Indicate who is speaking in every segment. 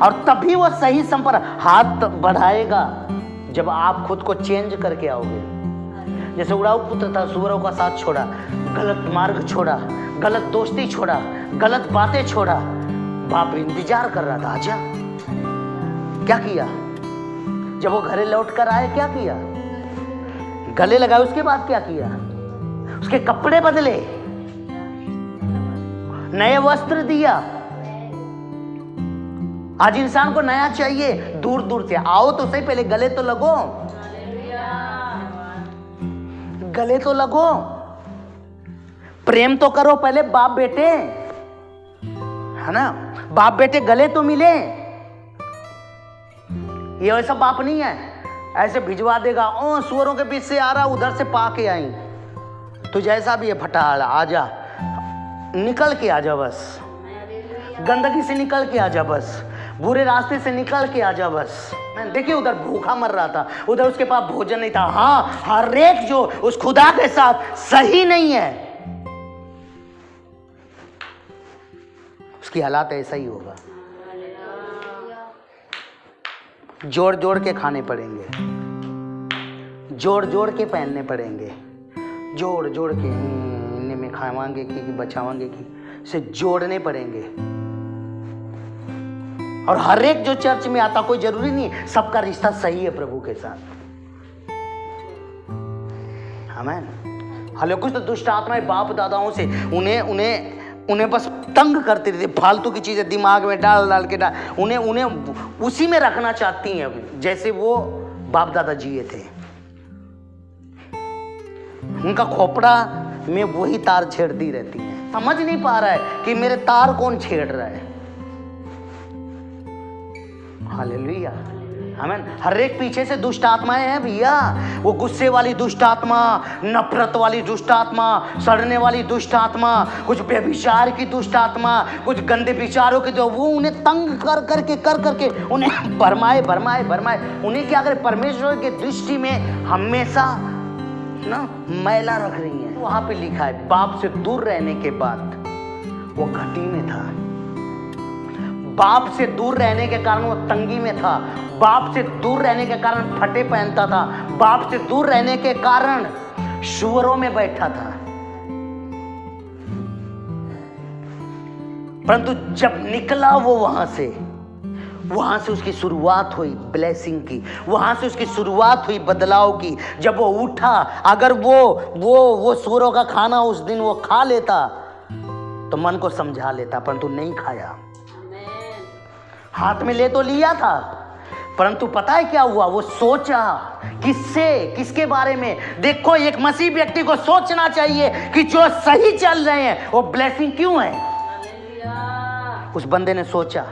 Speaker 1: और तभी वो सही संपर्क हाथ बढ़ाएगा जब आप खुद को चेंज करके आओगे। जैसे उड़ाऊ पुत्र था, सुअरों का साथ छोड़ा, गलत मार्ग छोड़ा, गलत दोस्ती छोड़ा, गलत बातें छोड़ा। बाप इंतजार कर रहा था, आजा। क्या किया? जब वो घरे लौट कर आए क्या किया? गले लगाए। उसके बाद क्या किया? उसके कपड़े बदले, नए वस्त्र दिया। आज इंसान को नया चाहिए। दूर दूर से आओ तो सही, पहले गले तो लगो, गले तो लगो, प्रेम तो करो पहले बाप बेटे, है ना? बाप बेटे गले तो मिले। ये वैसा बाप नहीं है ऐसे भिजवा देगा, ओ सुअरों के बीच से आ रहा, उधर से पाके आई। तो जैसा भी है फटाल आजा, निकल के आजा, बस गंदगी से निकल के आजा, बस बुरे रास्ते से निकल के आजा, बस। देखिए उधर भूखा मर रहा था, उधर उसके पास भोजन नहीं था। हाँ, हर एक जो उस खुदा के साथ सही नहीं है उसकी हालात ऐसा ही होगा। जोड़ जोड़ के खाने पड़ेंगे, जोड़ जोड़ के पहनने पड़ेंगे, जोड़ जोड़ के इन्हें में खावांगे कि बचावांगे कि से जोड़ने पड़ेंगे। और हर एक जो चर्च में आता, कोई जरूरी नहीं है सबका रिश्ता सही है प्रभु के साथ। आमीन। हालांकि कुछ तो दुष्ट आत्माएं बाप दादाओं से उन्हें बस तंग करती रहती, फालतू की चीजें दिमाग में डाल के उन्हें उसी में रखना चाहती हैं जैसे वो बाप दादा जिए थे। उनका खोपड़ा में वही तार छेड़ती रहती है। समझ नहीं पा रहा है कि मेरे तार कौन छेड़ रहा है। हालेलुया, आमीन। हर एक पीछे से दुष्ट आत्माएं हैं भैया। वो गुस्से वाली दुष्ट आत्मा, नफरत वाली दुष्ट आत्मा, सड़ने वाली दुष्ट आत्मा, कुछ व्यभिचार की दुष्ट आत्मा, कुछ गंदे विचारों के जो वो उन्हें तंग कर करके उन्हें भरमाए। उन्हें क्या करे? परमेश्वर के दृष्टि में हमेशा ना मैला रख रही है। वहां पे लिखा है बाप से दूर रहने के बाद वो घटी में था। बाप से दूर रहने के कारण वो तंगी में था। बाप से दूर रहने के कारण फटे पहनता था। बाप से दूर रहने के कारण सुअरों में बैठा था। परंतु जब निकला वो वहां से उसकी शुरुआत हुई ब्लेसिंग की, वहां से उसकी शुरुआत हुई बदलाव की। जब वो उठा, अगर वो सुअरों का खाना उस दिन वो खा लेता तो मन को समझा लेता, परंतु नहीं खाया। हाथ में ले तो लिया था, परंतु पता है क्या हुआ? वो सोचा किसके बारे में? देखो, एक मसीह व्यक्ति को सोचना चाहिए कि जो सही चल रहे हैं वो ब्लेसिंग क्यों है। उस बंदे ने सोचा,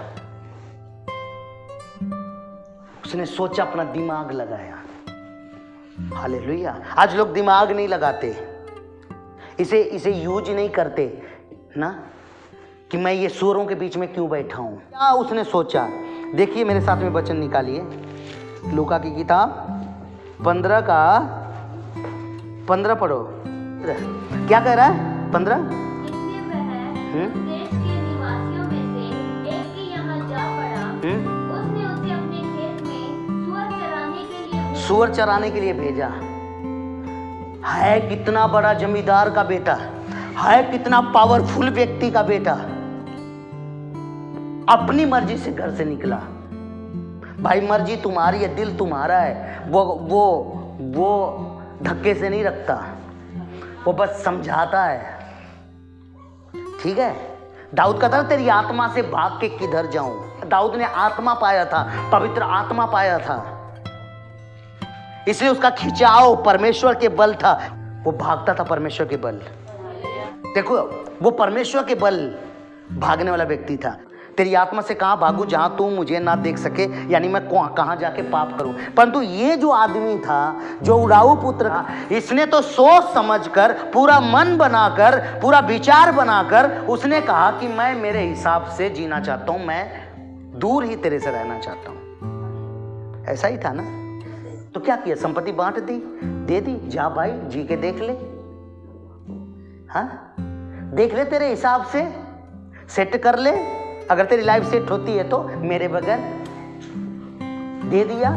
Speaker 1: उसने सोचा, अपना दिमाग लगाया। हालेलुया। आज लोग दिमाग नहीं लगाते, इसे यूज नहीं करते ना, कि मैं ये सुअरों के बीच में क्यों बैठा हूं। क्या उसने सोचा? देखिए मेरे साथ में वचन निकालिए, लूका की किताब 15 का 15 पढ़ो। क्या कह रहा है? 15
Speaker 2: देश के निवासियों में से एक के यहाँ जा पड़ा। उसने उसे अपने खेत में सुअर चराने के लिए
Speaker 1: भेजा। है कितना बड़ा जमींदार का बेटा, है कितना पावरफुल व्यक्ति का बेटा, अपनी मर्जी से घर से निकला। भाई मर्जी तुम्हारी है, दिल तुम्हारा है। वो धक्के से नहीं रखता, वो बस समझाता है। ठीक है। दाऊद कहता था तेरी आत्मा से भाग के किधर जाऊं। दाऊद ने आत्मा पाया था, पवित्र आत्मा पाया था, इसलिए उसका खिंचाव परमेश्वर के बल था। वो भागता था परमेश्वर के बल। देखो, वो परमेश्वर के बल भागने वाला व्यक्ति था। तेरी आत्मा से कहां भागू जहां तू मुझे ना देख सके, यानी मैं कहां जाके पाप करूं। परंतु ये जो आदमी था, जो उड़ाऊ पुत्र था, इसने तो सोच समझकर, पूरा मन बनाकर, पूरा विचार बनाकर उसने कहा कि मैं मेरे हिसाब से जीना चाहता हूं, मैं दूर ही तेरे से रहना चाहता हूं। ऐसा ही था ना? तो क्या किया? संपत्ति बांट दी, दे दी, जा भाई जी के देख ले। हाँ, देख ले, तेरे हिसाब से सेट कर ले, अगर तेरी लाइफ सेट होती है तो मेरे बगैर दे दिया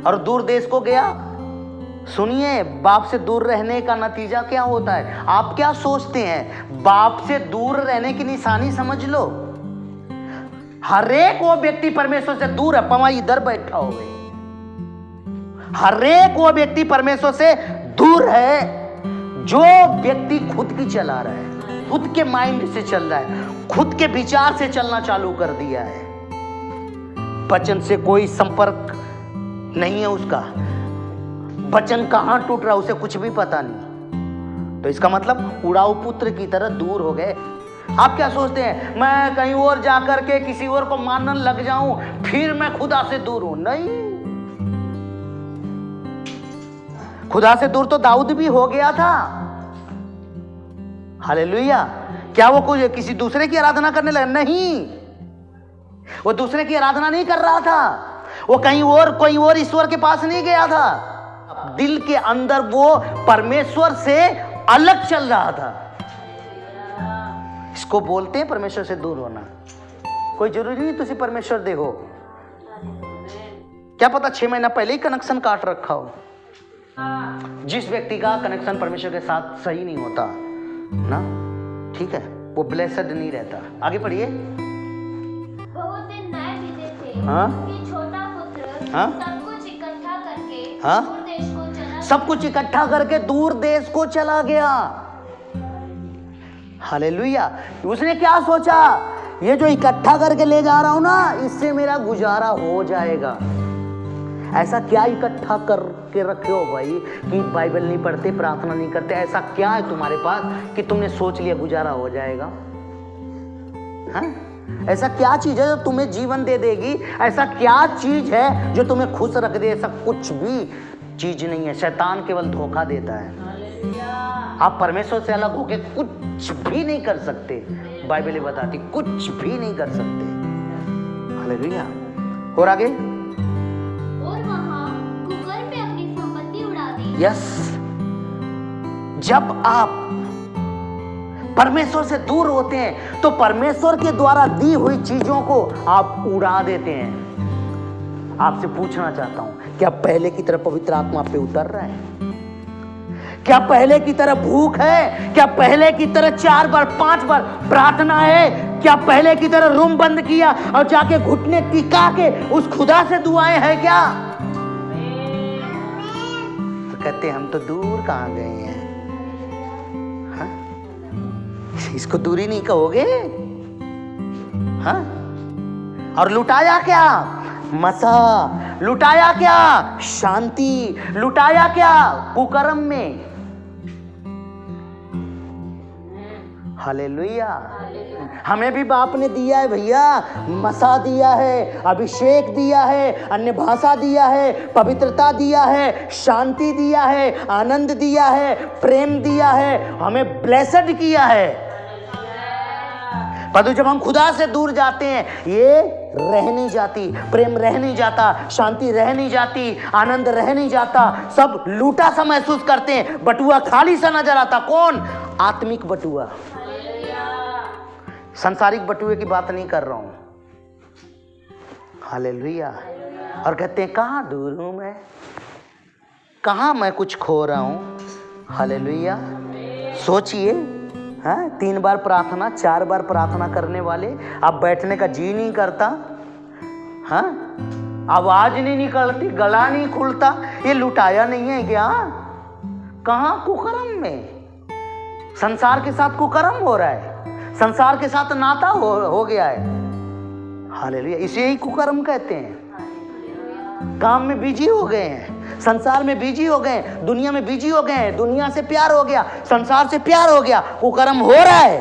Speaker 1: और दूर देश को गया। सुनिए, बाप से दूर रहने का नतीजा क्या होता है? आप क्या सोचते हैं? बाप से दूर रहने की निशानी समझ लो, हर एक वो व्यक्ति परमेश्वर से दूर है। पवा इधर बैठा हो गई, हर एक वो व्यक्ति परमेश्वर से दूर है जो व्यक्ति खुद की चला रहा है, खुद के माइंड से चल रहा है, खुद के विचार से चलना चालू कर दिया है। वचन से कोई संपर्क नहीं है उसका, वचन कहां टूट रहा उसे कुछ भी पता नहीं। तो इसका मतलब उड़ाऊ पुत्र की तरह दूर हो गए। आप क्या सोचते हैं, मैं कहीं और जाकर के किसी और को मानने लग जाऊं फिर मैं खुदा से दूर हूं? नहीं, खुदा से दूर तो दाऊद भी हो गया था। हालेलुया। क्या वो कोई किसी दूसरे की आराधना करने लगा? नहीं, वो दूसरे की आराधना नहीं कर रहा था, वो कहीं और कोई और ईश्वर के पास नहीं गया था। दिल के अंदर वो परमेश्वर से अलग चल रहा था। इसको बोलते हैं परमेश्वर से दूर होना। कोई जरूरी नहीं तुझे परमेश्वर दे हो, क्या पता 6 महीना पहले ही कनेक्शन काट रखा हो। जिस व्यक्ति का कनेक्शन परमेश्वर के साथ सही नहीं होता ना, ठीक है, वो ब्लेसड नहीं रहता। आगे पढ़िए।
Speaker 2: बहुत दिन न्याय बीते थे कि छोटा पुत्र सब कुछ इकट्ठा करके दूर देश को चला,
Speaker 1: सब कुछ इकट्ठा करके दूर देश को चला गया। हालेलुया। उसने क्या सोचा, ये जो इकट्ठा करके ले जा रहा हूं ना, इससे मेरा गुजारा हो जाएगा। ऐसा क्या इकट्ठा करके रखे हो भाई कि बाइबल नहीं पढ़ते, प्रार्थना नहीं करते? ऐसा क्या है तुम्हारे पास कि तुमने सोच लिया गुजारा हो जाएगा? हाँ? ऐसा क्या चीज है जो तुम्हें जीवन दे देगी? ऐसा क्या चीज है जो तुम्हें खुश रख दे? ऐसा कुछ भी चीज नहीं है। शैतान केवल धोखा देता है। आप परमेश्वर से अलग होके कुछ भी नहीं कर सकते। बाइबल बताती कुछ भी नहीं कर सकते। हालेलुया। और आगे,
Speaker 2: और वहां कुकर्म में अपनी संपत्ति उड़ा दी।
Speaker 1: यस, जब आप परमेश्वर से दूर होते हैं तो परमेश्वर के द्वारा दी हुई चीजों को आप उड़ा देते हैं। आपसे पूछना चाहता हूं, क्या पहले की तरह पवित्र आत्मा पे उतर रहा है? क्या पहले की तरह भूख है? क्या पहले की तरह 4 बार 5 बार प्रार्थना है? क्या पहले की तरह रूम बंद किया और जाके घुटने टिका के उस खुदा से दुआएं हैं क्या? तो कहते हैं हम तो दूर कहां गए हैं। हाँ? इसको दूरी नहीं कहोगे? हाँ? और लुटाया क्या? मसा। लुटाया क्या? शांति। लुटाया क्या? कुकर्म में। हालेलुया। हमें भी बाप ने दिया है भैया, मसा दिया है, अभिषेक दिया है, अन्य भाषा दिया है, पवित्रता दिया है, शांति दिया है, आनंद दिया है, प्रेम दिया है, हमें ब्लेसड किया है। पर जब हम खुदा से दूर जाते हैं, ये रह नहीं जाती, प्रेम रह नहीं जाता, शांति रह नहीं जाती, आनंद रह नहीं जाता, सब लूटा सा महसूस करते हैं, बटुआ खाली सा नजर आता। कौन? आत्मिक बटुआ। सांसारिक बटुए की बात नहीं कर रहा हूं। हालेलुया। और कहते हैं कहां दूर हूं मैं, कहां मैं कुछ खो रहा हूं। हालेलुया। सोचिए, हाँ, 3 बार प्रार्थना 4 बार प्रार्थना करने वाले, अब बैठने का जी नहीं करता, हाँ, आवाज नहीं निकलती, गला नहीं खुलता। ये लुटाया नहीं है क्या? कहां? कुकर्म में। संसार के साथ कुकर्म हो रहा है, संसार के साथ नाता हो गया है। हालेलुया। इसे ही कुकर्म कहते हैं। काम में बिजी हो गए हैं, संसार में बिजी हो गए, दुनिया में बिजी हो गए, दुनिया से प्यार हो गया, संसार से प्यार हो गया, कुकर्म हो रहा है।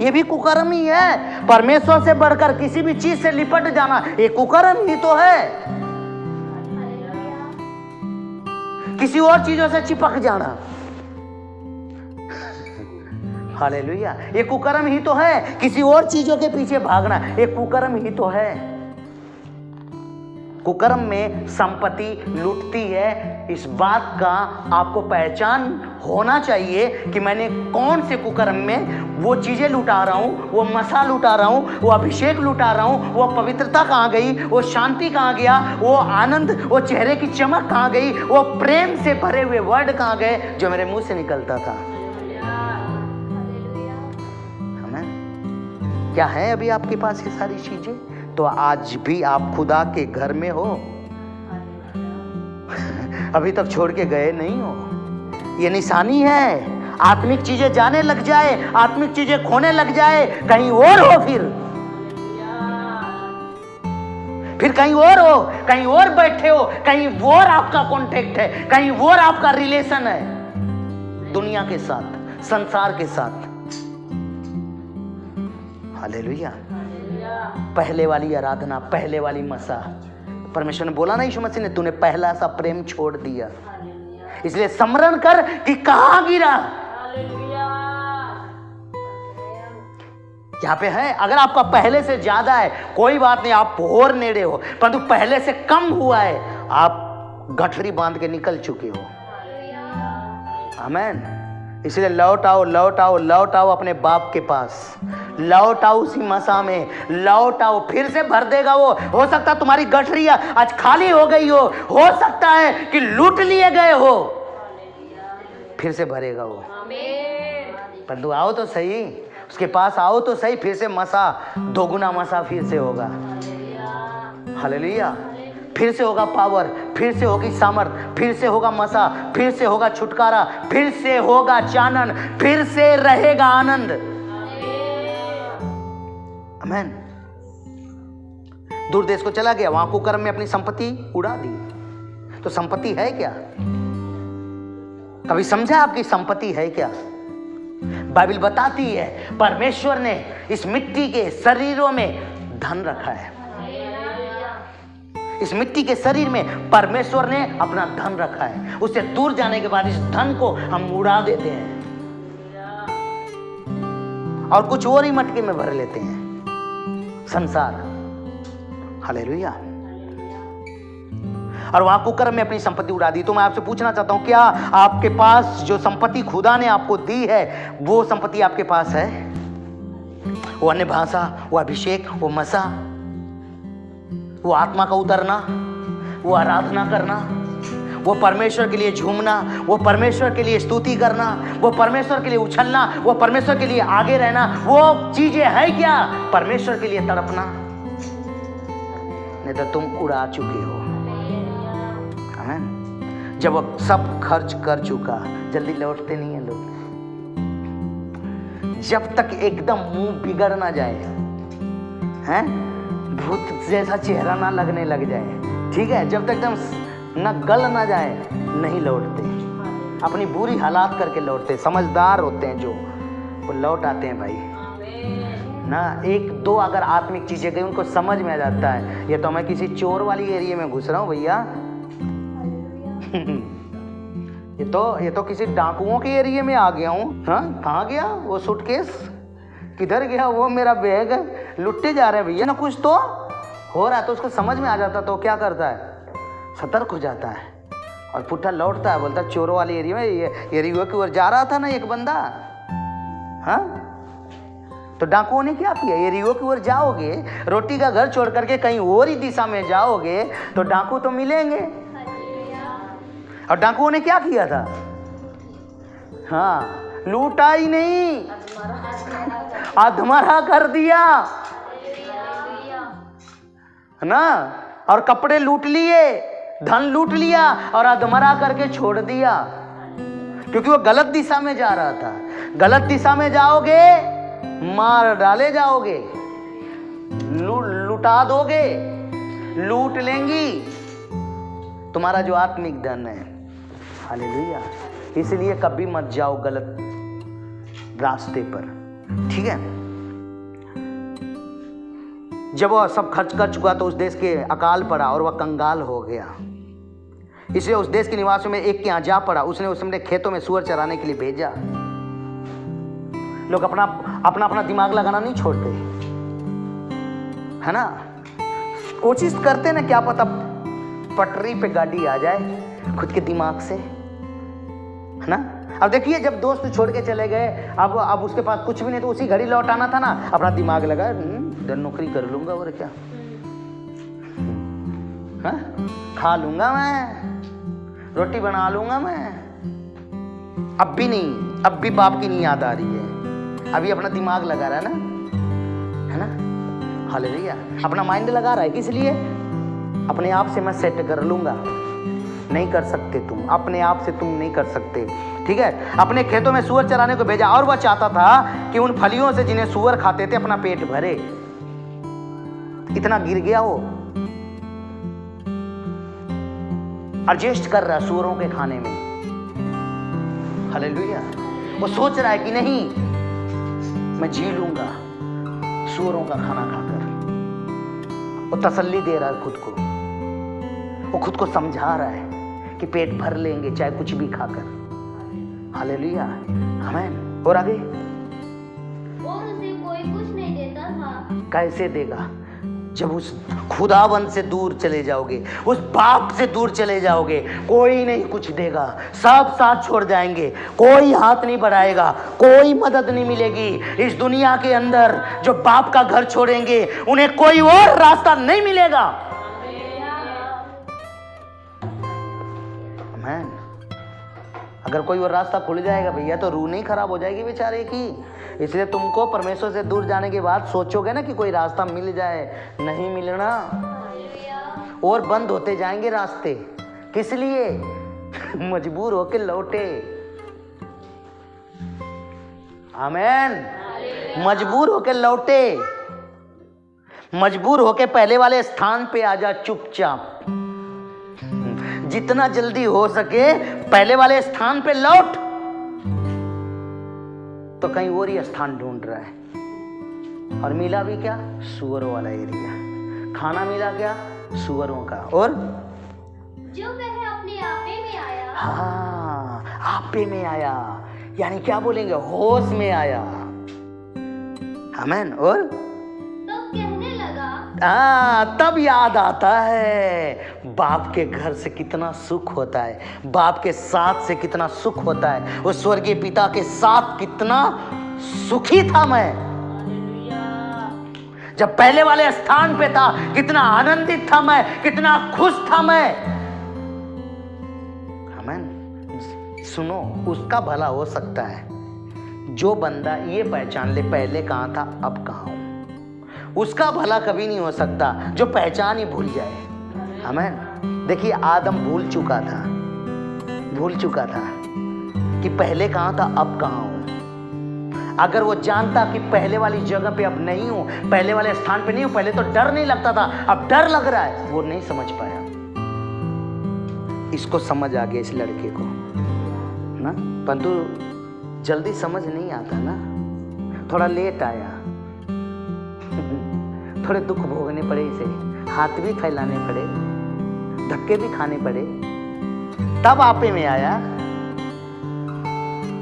Speaker 1: ये भी कुकर्म ही है। परमेश्वर से बढ़कर किसी भी चीज से लिपट जाना, ये कुकर्म ही तो है। किसी और चीजों से चिपक जाना, हालेलुया, ये कुकर्म ही तो है। किसी और चीजों के पीछे भागना, ये कुकर्म ही तो है। कुकर्म में संपत्ति लूटती है। इस बात का आपको पहचान होना चाहिए कि मैंने कौन से कुकर्म में वो चीज़ें लुटा रहा हूँ, वो मसा लुटा रहा हूँ, वो अभिषेक लुटा रहा हूँ, वो पवित्रता कहाँ गई, वो शांति कहाँ गया, वो आनंद, वो चेहरे की चमक कहाँ गई, वो प्रेम से भरे हुए वर्ड कहाँ गए जो मेरे मुंह से निकलता था। हमें क्या है अभी आपके पास ये सारी चीजें? तो आज भी आप खुदा के घर में हो, अभी तक छोड़ के गए नहीं हो। ये निशानी है। आत्मिक चीजें जाने लग जाए, आत्मिक चीजें खोने लग जाए, कहीं और हो, फिर कहीं और हो, कहीं और बैठे हो, कहीं और आपका कॉन्टेक्ट है, कहीं और आपका रिलेशन है दुनिया के साथ, संसार के साथ। हालेलुया। पहले वाली आराधना, पहले वाली मसा, परमेश्वर ने बोला ना यीशु मसीह ने, तूने पहला सा प्रेम छोड़ दिया, इसलिए स्मरण कर कि कहां गिरा। यहाँ पे है, अगर आपका पहले से ज्यादा है कोई बात नहीं, आप और नेड़े हो, परंतु पहले से कम हुआ है, आप गठरी बांध के निकल चुके हो। आमीन। इसलिए लौट आओ, लौट आओ, लौट आओ अपने बाप के पास, लौट आओ उसी मसा में, लौट आओ, फिर से भर देगा वो। हो सकता है तुम्हारी गठरी आज खाली हो गई हो सकता है कि लूट लिए गए हो, फिर से भरेगा वो। परंतु आओ तो सही, उसके पास आओ तो सही, फिर से मसा, दोगुना मसा फिर से होगा। हालेलुया। फिर से होगा पावर, फिर से होगी सामर्थ, फिर से होगा मसा, फिर से होगा छुटकारा, फिर से होगा चानन, फिर से रहेगा आनंद। आमीन। दूर देश को चला गया, वहां कुकर्म में अपनी संपत्ति उड़ा दी। तो संपत्ति है क्या? कभी समझा आपकी संपत्ति है क्या? बाइबल बताती है परमेश्वर ने इस मिट्टी के शरीरों में धन रखा है। इस मिट्टी के शरीर में परमेश्वर ने अपना धन रखा है। उससे दूर जाने के बाद इस धन को हम उड़ा देते हैं और कुछ और ही मटके में भर लेते हैं, संसार। हालेलुया। और वहां कुकर्म में अपनी संपत्ति उड़ा दी। तो मैं आपसे पूछना चाहता हूं, क्या आपके पास जो संपत्ति खुदा ने आपको दी है वो संपत्ति आपके पास है? वो अन्य भाषा, वो अभिषेक, वो मसा, वो आत्मा का उतरना, वो आराधना करना, वो परमेश्वर के लिए झूमना, वो परमेश्वर के लिए स्तुति करना, वो परमेश्वर के लिए उछलना, वो परमेश्वर के लिए आगे रहना, वो चीजें है क्या? परमेश्वर के लिए तड़पना। नहीं तो तुम उड़ा चुके हो। आमीन। जब वो सब खर्च कर चुका, जल्दी लौटते नहीं है लोग। जब तक एकदम मुंह बिगड़ ना जाए, हैं, भूत जैसा चेहरा ना लगने लग जाए, ठीक है, जब तक एकदम न गल ना जाए, नहीं लौटते। अपनी बुरी हालात करके लौटते। समझदार होते हैं जो, वो लौट आते हैं भाई ना। एक दो अगर आत्मिक चीजें गई, उनको समझ में आ जाता है ये तो मैं किसी चोर वाली एरिया में घुस रहा हूँ भैया। ये तो किसी डाकुओं के एरिया में आ गया हूँ। हाँ, कहाँ गया वो सूटकेस, किधर गया वो मेरा बैग, लुट्टे जा रहे हैं भैया ना। कुछ तो हो रहा है, तो उसको समझ में आ जाता तो क्या करता है, सतर्क हो जाता है और पुट्ठा लौटता है, बोलता चोरों वाली एरिया में ये एरिया की ओर जा रहा था ना एक बंदा। हाँ, तो डाकुओं ने क्या किया? एरियो की ओर जाओगे, रोटी का घर छोड़ करके कहीं और ही दिशा में जाओगे तो डाकू तो मिलेंगे। और डाकुओं ने क्या किया था? हाँ, लूटा ही नहीं, अधमरा कर दिया ना, और कपड़े लूट लिए, धन लूट लिया और अधमरा करके छोड़ दिया, क्योंकि वो गलत दिशा में जा रहा था। गलत दिशा में जाओगे, मार डाले जाओगे, लुटा दोगे, लूट लेंगी तुम्हारा जो आत्मिक धन है। हालेलुया। इसलिए कभी मत जाओ गलत रास्ते पर, ठीक है। जब वह सब खर्च कर चुका तो उस देश के अकाल पड़ा और वह कंगाल हो गया। इसलिए उस देश के निवासियों में एक के यहाँ जा पड़ा। उसने अपने खेतों में सूअर चराने के लिए भेजा। लोग अपना अपना दिमाग लगाना नहीं छोड़ते, है ना। कोशिश करते ना, क्या पता पटरी पे गाड़ी आ जाए खुद के दिमाग से, है ना। अब देखिए जब दोस्त छोड़ के चले गए, अब उसके पास कुछ भी नहीं तो उसी घड़ी लौट आना था ना, अपना दिमाग लगा इधर नौकरी कर लूंगा और क्या, हाँ? खा लूंगा मैं, रोटी बना लूंगा मैं। अब भी नहीं, अब भी बाप की नहीं याद आ रही है, अभी अपना दिमाग लगा रहा है ना। हालेलुया। अपना माइंड लगा रहा है, किस लिए? अपने आप से मैं सेट कर लूंगा। नहीं कर सकते तुम, अपने आप से तुम नहीं कर सकते, ठीक है। अपने खेतों में सूअर चराने को भेजा और वह चाहता था कि उन फलियों से जिन्हें सूअर खाते थे अपना पेट भरे। इतना गिर गया वो, एडजस्ट कर रहा है सूअरों के खाने में। हालेलुया। वो सोच रहा है कि नहीं मैं जी लूंगा सूअरों का खाना खाकर। वो तसल्ली दे रहा है खुद को, वो खुद को समझा रहा है कि पेट भर लेंगे चाहे कुछ भी खाकर। हालेलुया, आमीन। और आगे,
Speaker 2: और उसे कोई कुछ नहीं देता था।
Speaker 1: कैसे देगा? जब उस खुदावन से दूर चले जाओगे, उस बाप से दूर चले जाओगे, कोई नहीं कुछ देगा, सब साथ छोड़ जाएंगे, कोई हाथ नहीं बढ़ाएगा, कोई मदद नहीं मिलेगी। इस दुनिया के अंदर जो बाप का घर छोड़ेंगे उन्हें कोई और रास्ता नहीं मिलेगा। आमीन। अगर कोई और रास्ता खुल जाएगा भैया तो रूह नहीं खराब हो जाएगी बेचारे की। इसलिए तुमको परमेश्वर से दूर जाने के बाद सोचोगे ना कि कोई रास्ता मिल जाए, नहीं मिलना, और बंद होते जाएंगे रास्ते। किस लिए? मजबूर होके लौटे। आमीन। मजबूर होके लौटे, मजबूर होके पहले वाले स्थान पे आ जा चुपचाप। जितना जल्दी हो सके पहले वाले स्थान पे लौट। तो कहीं और ही स्थान ढूंढ रहा है, और मिला भी क्या? सुअरों वाला एरिया। खाना मिला क्या? सुअरों का। और
Speaker 2: जो वह अपने आपे में आया।
Speaker 1: हाँ, आपे में आया, यानी क्या बोलेंगे? होश में आया। आमीन। और
Speaker 2: तब कहने लगा,
Speaker 1: तब याद आता है बाप के घर से कितना सुख होता है, बाप के साथ से कितना सुख होता है, उस स्वर्गीय पिता के साथ कितना सुखी था मैं जब पहले वाले स्थान पे था। कितना आनंदित था मैं, कितना खुश था मैं। आमीन। सुनो, उसका भला हो सकता है जो बंदा ये पहचान ले पहले कहाँ था अब कहाँ हूं। उसका भला कभी नहीं हो सकता जो पहचान ही भूल जाए। आमीन। देखिए आदम भूल चुका था कि पहले कहाँ था अब कहाँ हूं। अगर वो जानता कि पहले वाली जगह पे अब नहीं हूं, पहले वाले स्थान पे नहीं हूं, पहले तो डर नहीं लगता था अब डर लग रहा है, वो नहीं समझ पाया। इसको समझ आ गया इस लड़के को ना, परंतु जल्दी समझ नहीं आता ना, थोड़ा लेट आया। थोड़े दुख भोगने पड़े, इसे हाथ भी फैलाने पड़े, धक्के भी खाने पड़े, तब आपे में आया,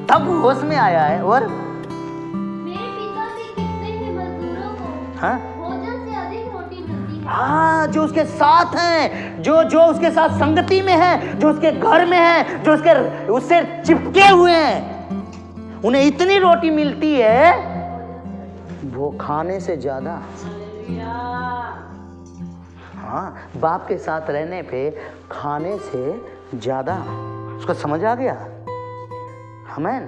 Speaker 1: तब होश में आया है। और
Speaker 2: मेरे पिता के कितने ही मजदूरों को
Speaker 1: हाँ
Speaker 2: भोजन से अधिक रोटी मिलती है।
Speaker 1: हाँ, जो उसके साथ हैं, जो उसके साथ संगति में है, जो उसके घर में है, जो उससे चिपके हुए हैं, उन्हें इतनी रोटी मिलती है वो खाने से ज्यादा। हाँ, बाप के साथ रहने पे खाने से ज्यादा। उसको समझ आ गया। आमीन।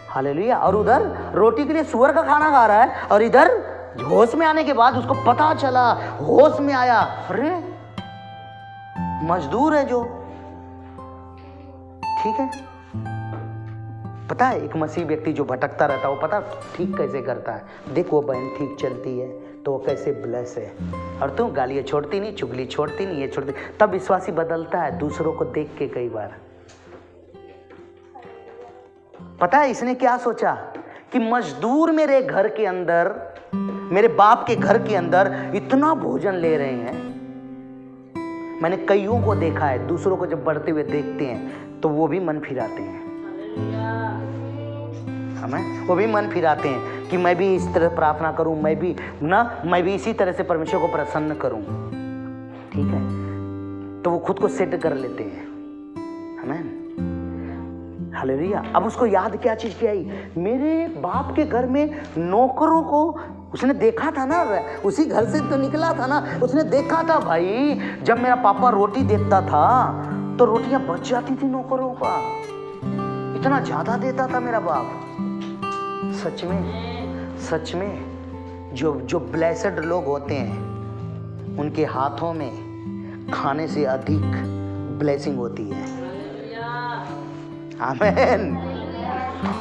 Speaker 1: हालेलुया। और उधर रोटी के लिए सूअर का खाना खा रहा है, और इधर होश में आने के बाद उसको पता चला, होश में आया, अरे मजदूर है जो, ठीक है। पता है एक मसीह व्यक्ति जो भटकता रहता है वो पता ठीक कैसे करता है। देख वो बहन ठीक चलती है तो वो कैसे ब्लेस है, और तू गालियाँ छोड़ती नहीं, चुगली छोड़ती नहीं, ये छोड़ती। तब विश्वासी बदलता है दूसरों को देख के। कई बार पता है इसने क्या सोचा कि मजदूर मेरे घर के अंदर, मेरे बाप के घर के अंदर इतना भोजन ले रहे हैं। मैंने कईयों को देखा है, दूसरों को जब बढ़ते हुए देखते हैं तो वो भी मन फिराते हैं। हमें वो भी मन फिराते हैं कि मैं भी इस तरह प्रार्थना करूं, मैं भी इसी तरह से परमेश्वर को प्रसन्न करूं। ठीक है, तो वो खुद को सेट कर लेते हैं। आमीन, हालेलुया। अब उसको याद क्या चीज की आई, मेरे बाप के घर में नौकरों को उसने देखा था ना, उसी घर से तो निकला था ना, उसने देखा था भाई, जब मेरा पापा रोटी देता था तो रोटियां बच जाती थी नौकरों का, इतना ज्यादा देता था मेरा बाप। सच में जो ब्लेसेड लोग होते हैं उनके हाथों में खाने से अधिक ब्लेसिंग होती है। आमीन,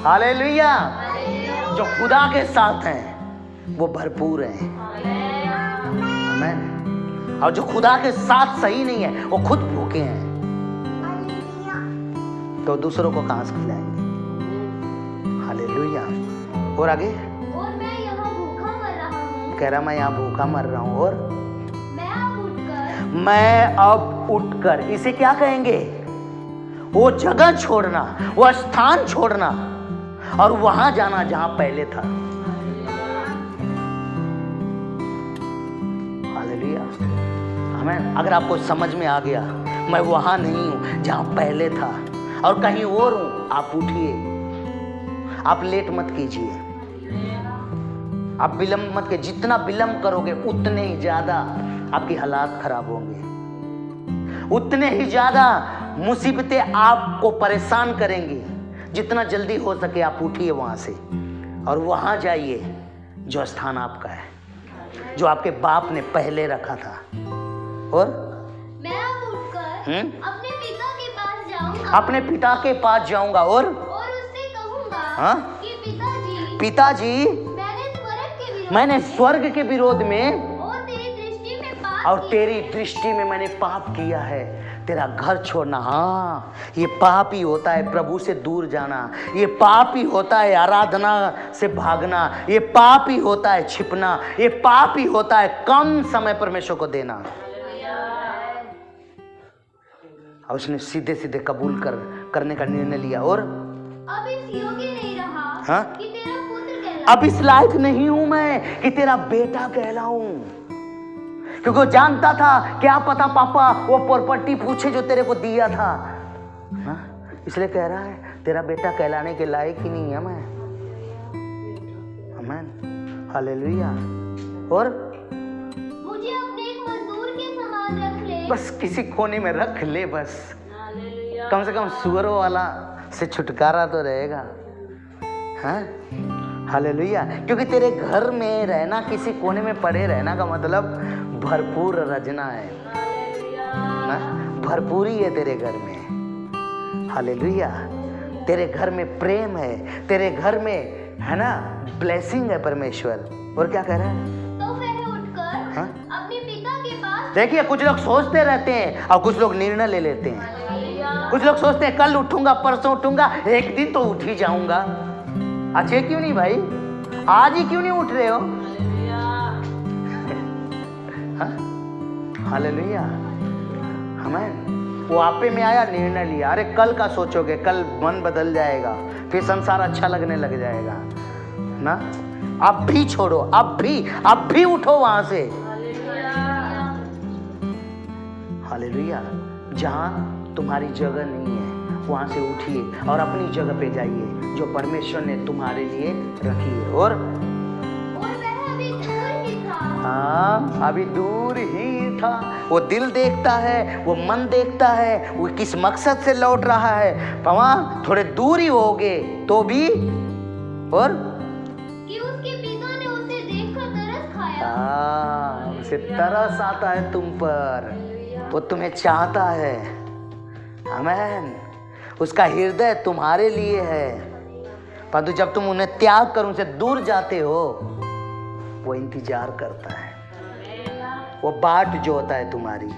Speaker 1: हालेलुया। जो खुदा के साथ हैं वो भरपूर हैं। आमीन। और जो खुदा के साथ सही नहीं है वो खुद भूखे हैं, तो दूसरों को कहां से खिलाएंगे। हालेलुया। और आगे,
Speaker 2: और मैं यहाँ भूखा मर रहा हूँ,
Speaker 1: कह रहा मैं यहाँ भूखा मर रहा हूँ, और
Speaker 2: मैं अब
Speaker 1: उठकर, इसे क्या कहेंगे, वो जगह छोड़ना, वो स्थान छोड़ना और वहां जाना जहां पहले था। हालेलुया, आमीन। अगर आपको समझ में आ गया मैं वहां नहीं हूं जहां पहले था और कहीं और हूं, आप उठिए, आप लेट मत कीजिए, आप विलंब मत कीजिए। जितना विलंब करोगे उतने ही ज्यादा आपकी हालात खराब होंगे, उतने ही ज्यादा मुसीबतें आपको परेशान करेंगी। जितना जल्दी हो सके आप उठिए वहां से और वहां जाइए जो स्थान आपका है, जो आपके बाप ने पहले रखा था। और
Speaker 2: मैं अब उठकर अपने पिता के पास जाऊंगा,
Speaker 1: अपने पिता के पास जाऊंगा और
Speaker 2: उससे कहूंगा
Speaker 1: हाँ?
Speaker 2: कि पिताजी,
Speaker 1: मैंने स्वर्ग के विरोध में
Speaker 2: और तेरी दृष्टि में
Speaker 1: मैंने पाप किया है। तेरा घर छोड़ना, हाँ, ये पाप ही होता है प्रभु से दूर जाना, ये पाप ही होता है आराधना से भागना, ये पाप ही होता है छिपना, ये पाप ही होता है कम समय परमेश्वर को देना। और उसने सीधे सीधे कबूल करने का निर्णय लिया और
Speaker 2: अब इस योग्य नहीं रहा
Speaker 1: हाँ?
Speaker 2: कि तेरा पुत्र कहलाऊं।
Speaker 1: अब इस लायक नहीं हूं मैं कि तेरा बेटा कहलाऊं, क्योंकि वो जानता था क्या पता पापा वो प्रॉपर्टी पूछे जो तेरे को दिया था, हाँ? इसलिए कह रहा है तेरा बेटा कहलाने के लायक ही नहीं है मैं। आमीन, हालेलुया। और
Speaker 2: मुझे अपने एक मजदूर के समान रख ले,
Speaker 1: बस किसी कोने में रख ले, बस कम से कम सुअरों वाला से छुटकारा तो रहेगा। हाँ, हालेलुया। क्योंकि तेरे घर में रहना, किसी कोने में पड़े रहना का मतलब भरपूर रजना है ना, भरपूरी है तेरे घर में। हालेलुया। तेरे घर में प्रेम है, तेरे घर में है ना ब्लेसिंग है परमेश्वर। और क्या कह रहा है,
Speaker 2: तो वह उठकर
Speaker 1: हाँ?
Speaker 2: अपने पिता के पास।
Speaker 1: देखिए, कुछ लोग सोचते रहते हैं और कुछ लोग निर्णय ले लेते हैं। कुछ लोग सोचते हैं कल उठूंगा, परसों उठूंगा, एक दिन तो उठ ही जाऊंगा। अच्छे क्यों नहीं भाई, आज ही क्यों नहीं उठ रहे हो? हालेलुया, आमीन। वो आपे में आया, निर्णय लिया, अरे कल का सोचोगे, कल मन बदल जाएगा, फिर संसार अच्छा लगने लग जाएगा ना। अब भी छोड़ो, अब भी उठो वहां से। हालेलुया। जहां तुम्हारी जगह नहीं है वहां से उठिए और अपनी जगह पे जाइए जो परमेश्वर ने तुम्हारे लिए रखी है। और
Speaker 2: वह अभी दूर ही था।
Speaker 1: हाँ, अभी दूर ही था। वो दिल देखता है, वो मन देखता है, वो किस मकसद से लौट रहा है। पवा थोड़े दूर ही होगे तो भी, और
Speaker 2: कि उसके पिता ने उसे देखकर तरस खाया।
Speaker 1: हाँ, उसे तरस आता है तुम पर, वो तुम्हें चाहता है। आमीन। उसका हृदय तुम्हारे लिए है, परंतु जब तुम उन्हें त्याग कर उनसे दूर जाते हो, वो इंतजार करता है, वो बाट जो होता है तुम्हारी।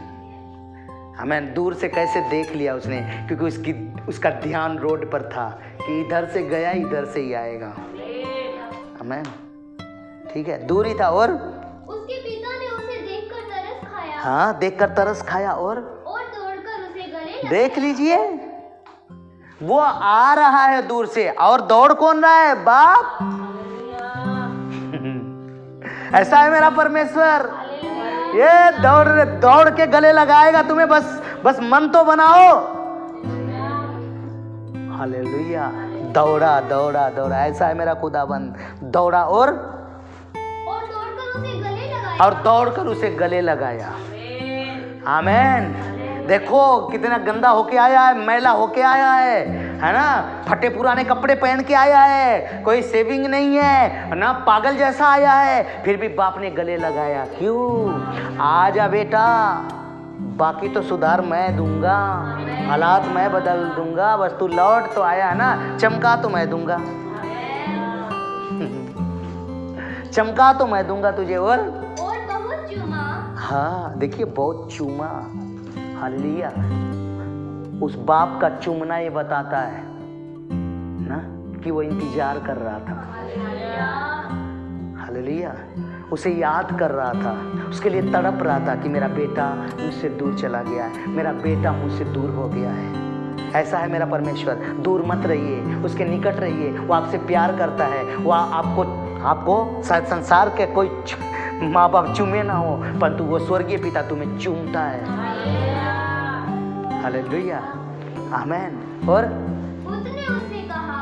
Speaker 1: आमीन। दूर से कैसे देख लिया उसने, क्योंकि उसका ध्यान रोड पर था कि इधर से गया इधर से ही आएगा। आमीन, ठीक है, दूर ही था। और
Speaker 2: उसके पिता ने उसे देखकर तरस खाया।
Speaker 1: हाँ, देखकर तरस खाया और
Speaker 2: दौड़कर उसे गले लगा।
Speaker 1: देख लीजिए, वो आ रहा है दूर से और दौड़ कौन रहा है, बाप। ऐसा है मेरा परमेश्वर, ये दौड़ के गले लगाएगा तुम्हें, बस बस मन तो बनाओ। हालेलुया। दौड़ा दौड़ा दौड़ा, ऐसा है मेरा खुदाबंद। दौड़ा और दौड़कर उसे गले लगाया। आमीन। देखो कितना गंदा होके आया है, मैला होके आया है ना, फटे पुराने कपड़े पहन के आया है, कोई सेविंग नहीं है ना, पागल जैसा आया है, फिर भी बाप ने गले लगाया। क्यों? आजा बेटा, बाकी तो सुधार मैं दूंगा, हालात मैं बदल दूंगा, बस तू लौट तो आया है ना, चमका तो मैं दूंगा, चमका तो मैं दूंगा तुझे। और
Speaker 2: बहुत चूमा।
Speaker 1: हाँ देखिए, बहुत चूमा। हालेलुया। उस बाप का चूमना ये बताता है ना कि वो इंतजार कर रहा था। हालेलुया। उसे याद कर रहा था, उसके लिए तड़प रहा था कि मेरा बेटा मुझसे दूर चला गया है, मेरा बेटा मुझसे दूर हो गया है। ऐसा है मेरा परमेश्वर। दूर मत रहिए, उसके निकट रहिए। वो आपसे प्यार करता है। वो आपको शायद संसार के कोई माँ बाप चूमे ना हो, परंतु वो स्वर्गीय पिता तुम्हें चूमता है। हालेलुया। आमीन। और
Speaker 2: उसने उससे कहा,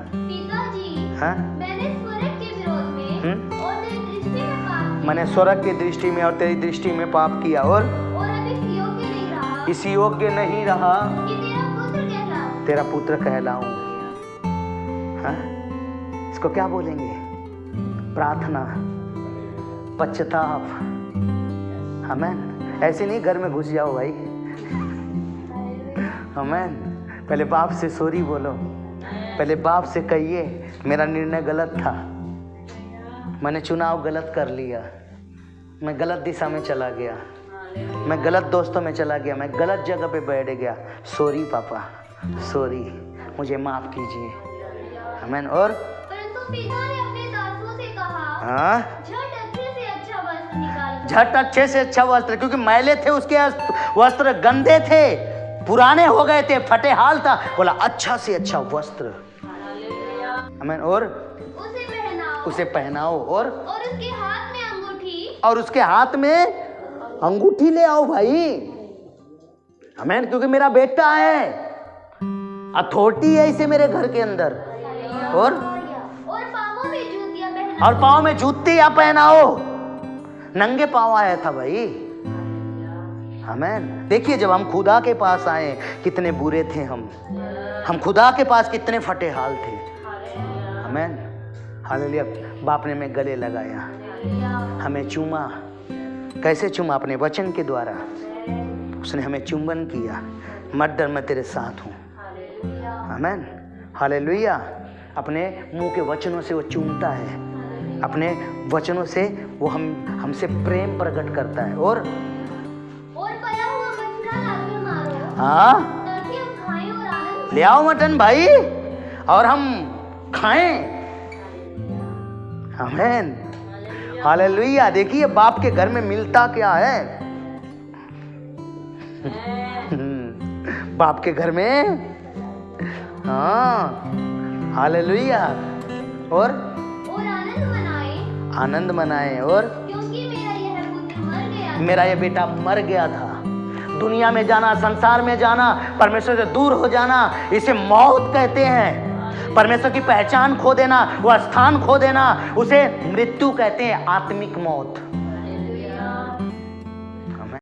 Speaker 2: पिताजी, मैंने स्वर्ग के विरोध में और तेरी दृष्टि में पाप किया।
Speaker 1: मैंने स्वर्ग की दृष्टि में और तेरी दृष्टि में पाप किया, और
Speaker 2: अब
Speaker 1: इस योग्य नहीं रहा
Speaker 2: कि
Speaker 1: तेरा पुत्र कहलाऊं। हाँ? इसको क्या बोलेंगे? प्रार्थना, पश्चाताप। आमीन। ऐसे नहीं घर में घुस जाओ भाई। आमीन। पहले बाप से सॉरी बोलो, पहले बाप से कहिए मेरा निर्णय गलत था, मैंने चुनाव गलत कर लिया, मैं गलत दिशा में चला गया, मैं गलत दोस्तों में चला गया, मैं गलत जगह पे बैठ गया। सॉरी पापा, सॉरी, मुझे माफ कीजिए। आमीन। और
Speaker 2: परंतु पिता ने अपने दासों से कहा,
Speaker 1: हाँ,
Speaker 2: झट अच्छे से अच्छा वस्त्र निकाल,
Speaker 1: झट अच्छे से अच्छा वस्त्र, क्योंकि मैले थे उसके वस्त्र, गंदे थे, पुराने हो गए थे, फटे हाल था। बोला अच्छा से अच्छा वस्त्र। आमीन। और उसे पहनाओ और
Speaker 2: उसके हाथ में अंगूठी,
Speaker 1: और उसके हाथ में अंगूठी ले आओ भाई। आमीन। क्योंकि मेरा बेटा है, अथॉरिटी है इसे मेरे घर के अंदर। और पाँव में जूतियां पहनाओ। नंगे पाँव आया था भाई। आमीन। देखिए, जब हम खुदा के पास आए कितने बुरे थे हम खुदा के पास कितने फटे हाल थे। आमीन। हालेलुया। बाप ने हमें गले लगाया, हमें चूमा। कैसे चूमा? अपने वचन के द्वारा। उसने हमें चुंबन किया, मत डर मैं तेरे साथ हूँ। आमीन। हालेलुया। अपने मुंह के वचनों से वो चूमता है, अपने वचनों से वो हमसे प्रेम प्रकट करता है। और
Speaker 2: पला हुआ मछली लाकर मारो,
Speaker 1: हाँ,
Speaker 2: ताकि हम खाएं और आनंद।
Speaker 1: ले आओ मटन भाई और हम खाएं। आमीन। हालेलुया। देखिए, बाप के घर में मिलता क्या है? बाप के घर में, हाँ, हालेलुया। और आनंद मनाए। और
Speaker 2: क्योंकि मेरा यह पुत्र मर गया,
Speaker 1: मेरा यह बेटा मर गया था। दुनिया में जाना, संसार में जाना, परमेश्वर से दूर हो जाना, इसे मौत कहते हैं। परमेश्वर की पहचान खो देना, वह स्थान खो देना, उसे मृत्यु कहते हैं, आत्मिक मौत।